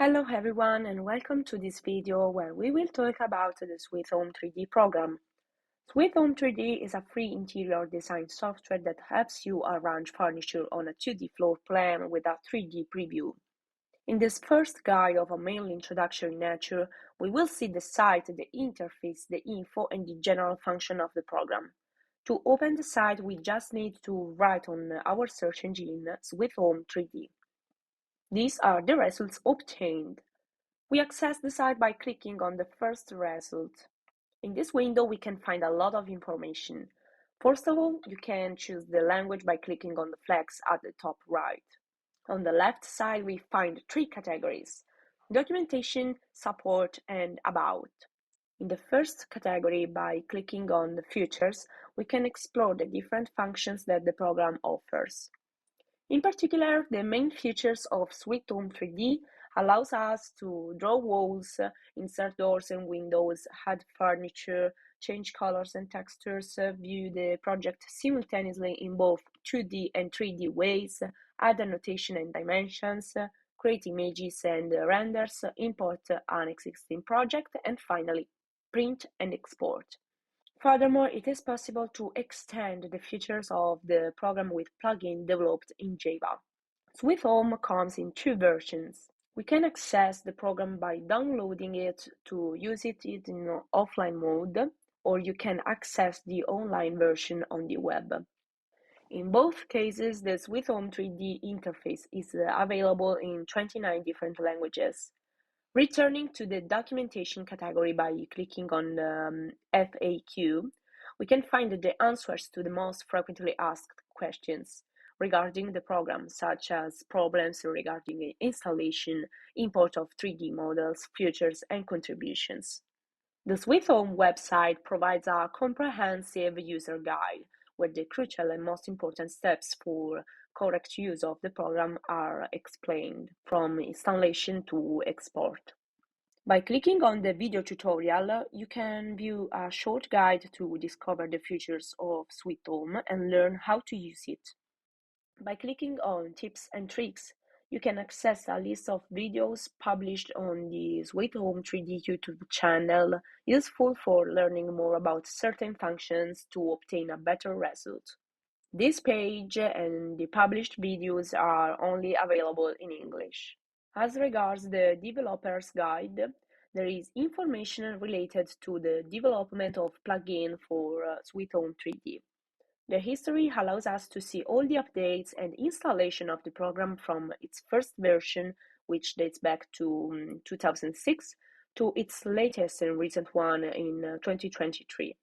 Hello everyone and welcome to this video where we will talk about the SWEETHOME 3D program. SWEETHOME 3D is a free interior design software that helps you arrange furniture on a 2D floor plan with a 3D preview. In this first guide of a main introductory nature, we will see the site, the interface, the info and the general function of the program. To open the site, we just need to write on our search engine SWEETHOME 3D. These are the results obtained. We access the site by clicking on the first result. In this window, we can find a lot of information. First of all, you can choose the language by clicking on the flags at the top right. On the left side, we find three categories: documentation, support, and about. In the first category, by clicking on the features, we can explore the different functions that the program offers. In particular, the main features of SWEETHOME 3D allows us to draw walls, insert doors and windows, add furniture, change colors and textures, view the project simultaneously in both 2D and 3D ways, add annotation and dimensions, create images and renders, import an existing project, and finally, print and export. Furthermore, it is possible to extend the features of the program with plugins developed in Java. SWEETHOME comes in two versions. We can access the program by downloading it to use it in offline mode, or you can access the online version on the web. In both cases, the SWEETHOME 3D interface is available in 29 different languages. Returning to the documentation category by clicking on FAQ, we can find the answers to the most frequently asked questions regarding the program, such as problems regarding installation, import of 3D models, features, and contributions. The SWEETHOME website provides a comprehensive user guide where the crucial and most important steps for correct use of the program are explained, from installation to export. By clicking on the video tutorial, you can view a short guide to discover the features of SWEETHOME and learn how to use it. By clicking on Tips and Tricks, you can access a list of videos published on the SWEETHOME 3D YouTube channel, useful for learning more about certain functions to obtain a better result. This page and the published videos are only available in English. As regards the developer's guide, there is information related to the development of plugin for SWEETHOME 3D. The history allows us to see all the updates and installation of the program from its first version, which dates back to 2006, to its latest and recent one in 2023.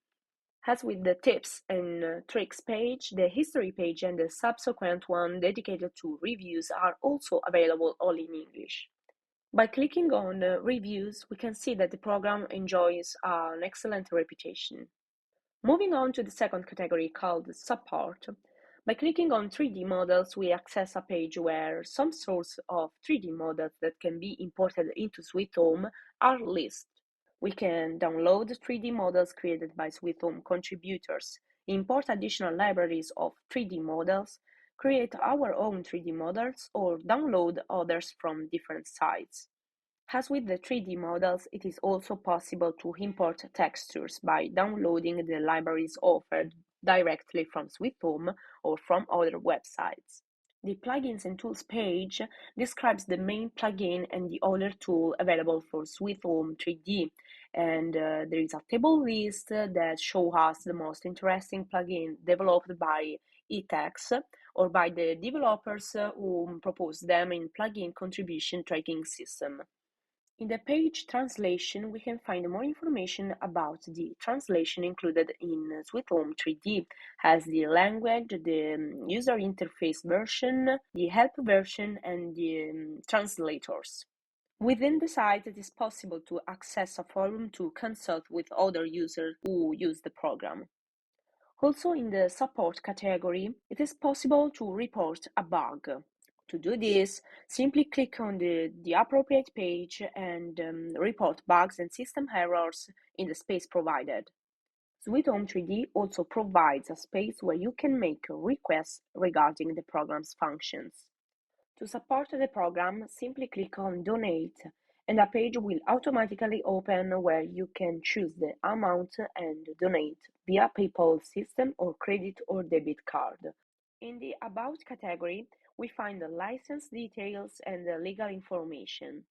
As with the tips and tricks page, the history page and the subsequent one dedicated to reviews are also available all in English. By clicking on reviews, we can see that the program enjoys an excellent reputation. Moving on to the second category called support, by clicking on 3D models, we access a page where some source of 3D models that can be imported into SWEETHOME are listed. We can download 3D models created by SWEETHOME contributors, import additional libraries of 3D models, create our own 3D models, or download others from different sites. As with the 3D models, it is also possible to import textures by downloading the libraries offered directly from SWEETHOME or from other websites. The Plugins and Tools page describes the main plugin and the other tool available for SWEETHOME 3D, and there is a table list that shows us the most interesting plugin developed by eTex or by the developers who proposed them in Plugin Contribution Tracking System. In the page translation, we can find more information about the translation included in SWEETHOME 3D, as the language, the user interface version, the help version, and the translators. Within the site, it is possible to access a forum to consult with other users who use the program. Also, in the support category, it is possible to report a bug. To do this, simply click on the appropriate page and report bugs and system errors in the space provided. SWEETHOME 3D also provides a space where you can make requests regarding the program's functions. To support the program, simply click on Donate, and a page will automatically open where you can choose the amount and donate via PayPal system or credit or debit card. In the About category, we find the license details and the legal information.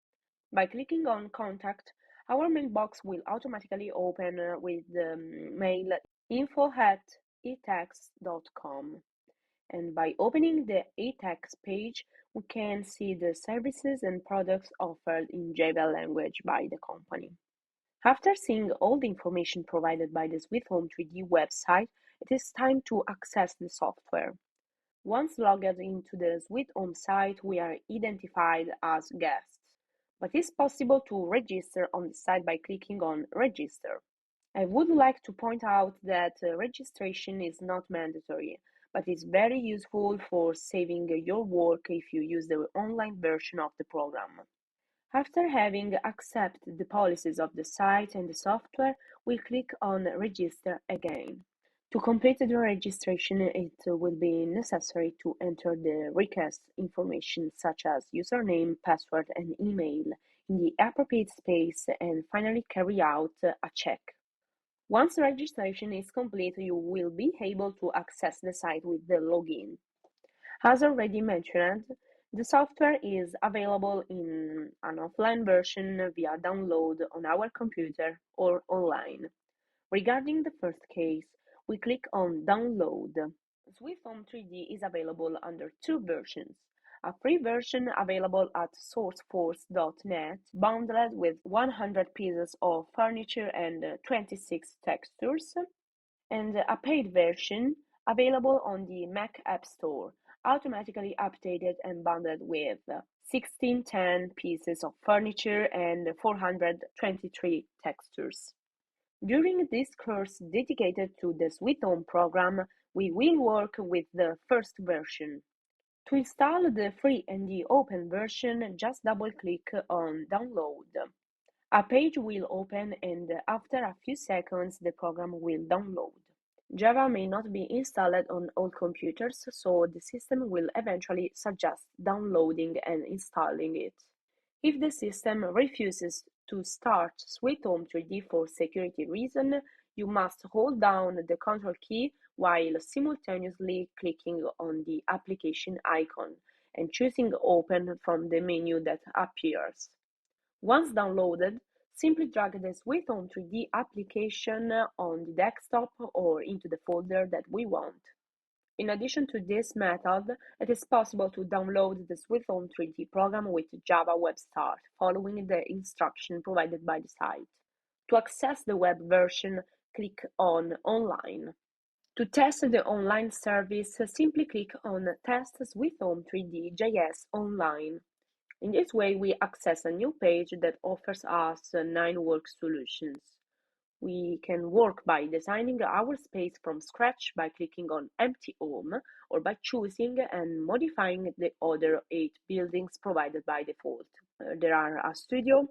By clicking on Contact, our mailbox will automatically open with the mail info@etax.com. And by opening the eTax page, we can see the services and products offered in Java language by the company. After seeing all the information provided by the SweetHome 3D website, it is time to access the software. Once logged into the SweetHome site, we are identified as guests, but it's possible to register on the site by clicking on Register. I would like to point out that registration is not mandatory, but is very useful for saving your work if you use the online version of the program. After having accepted the policies of the site and the software, we click on Register again. To complete the registration, it will be necessary to enter the request information such as username, password, and email in the appropriate space and finally carry out a check. Once registration is complete, you will be able to access the site with the login. As already mentioned, the software is available in an offline version via download on our computer or online. Regarding the first case, we click on Download. SweetHome 3D is available under two versions. A free version available at sourceforce.net, bundled with 100 pieces of furniture and 26 textures, and a paid version available on the Mac App Store, automatically updated and bundled with 1610 pieces of furniture and 423 textures. During this course dedicated to the SweetHome program, we will work with the first version. To install the free and the open version, just double-click on Download. A page will open and after a few seconds the program will download. Java may not be installed on all computers, so the system will eventually suggest downloading and installing it. If the system refuses to start SweetHome 3D for security reasons, you must hold down the Control key while simultaneously clicking on the application icon and choosing Open from the menu that appears. Once downloaded, simply drag the SweetHome 3D application on the desktop or into the folder that we want. In addition to this method, it is possible to download the SweetHome 3D program with Java Web Start, following the instruction provided by the site. To access the web version, click on Online. To test the online service, simply click on Test SweetHome 3D JS Online. In this way, we access a new page that offers us 9 work solutions. We can work by designing our space from scratch by clicking on Empty Home or by choosing and modifying the other 8 buildings provided by default. There are a studio,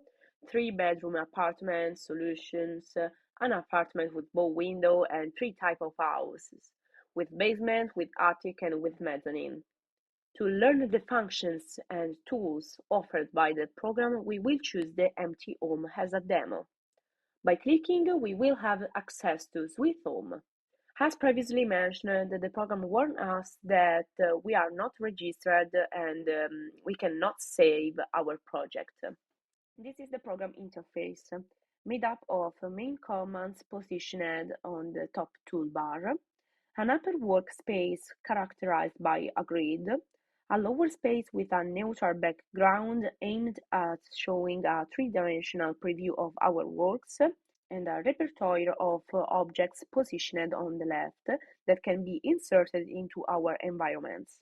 3-bedroom apartment solutions, an apartment with bow window, and 3 types of houses, with basement, with attic, and with mezzanine. To learn the functions and tools offered by the program, we will choose the Empty Home as a demo. By clicking, we will have access to SweetHome. As previously mentioned, the program warned us that we are not registered and we cannot save our project. This is the program interface, made up of main commands positioned on the top toolbar, an upper workspace characterized by a grid, a lower space with a neutral background aimed at showing a three-dimensional preview of our works, and a repertoire of objects positioned on the left that can be inserted into our environments.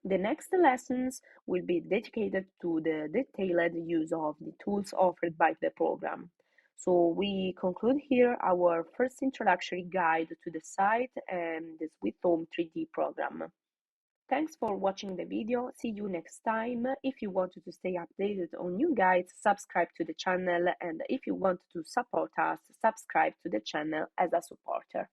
The next lessons will be dedicated to the detailed use of the tools offered by the program. So we conclude here our first introductory guide to the site and the SweetHome 3D program. Thanks for watching the video. See you next time. If you want to stay updated on new guides, subscribe to the channel, and if you want to support us, subscribe to the channel as a supporter.